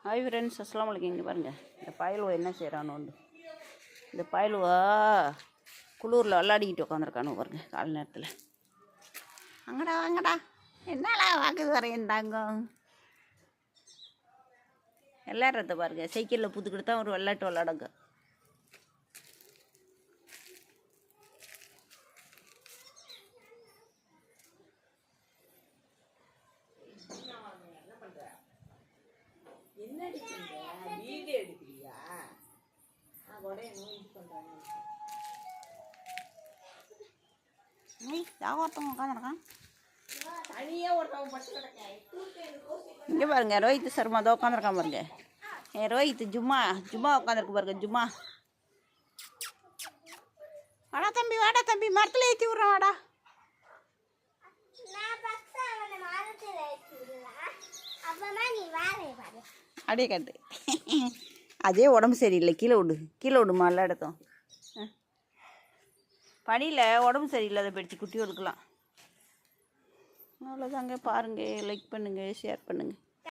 Hi friends, அஸ்ஸலாமு அலைக்கும். இங்கே பாருங்கள், இந்த பயலுவா என்ன செய்கிறான்னு வந்து இந்த பயலுவா குளூரில் விளாடிக்கிட்டு உட்காந்துருக்கானு பாருங்க. காலை நேரத்தில் அங்கடா வாங்கடா, என்னடா வாக்குது வரையண்டாங்க விளையாடுறத பாருங்க. சைக்கிளில் புத்துக்கிட்டு தான் ஒரு விளையாட்டு விளாடுங்க. என்ன எடுக்கிறீங்க? வீடியோ எடுக்கிறியா? ஒரே நோய் பண்ணுறாங்க. ஒருத்தவங்க உட்காந்துருக்கான். தனியாக ஒருத்தவங்க பட்டு கிடக்கேன். இங்கே பாருங்க, ரோஹித் சர்மா தான் உட்காந்துருக்கான் பாருங்க. ரோஹித் ஜும்மா உட்காந்துருக்கு பாருங்க. ஜும்மா, வாடா தம்பி, மரத்தில் ஏற்றி விட்றான் வாடா. அப்படியே கட்டு. அதே உடம்பு சரியில்லை, கீழே விடுமா எல்லா இடத்தும். பனியில் உடம்பு சரியில்லாத போயிடுச்சு குட்டி கொடுக்கலாம். அவ்வளோதாங்க. பாருங்கள், லைக் பண்ணுங்கள், ஷேர் பண்ணுங்கள்.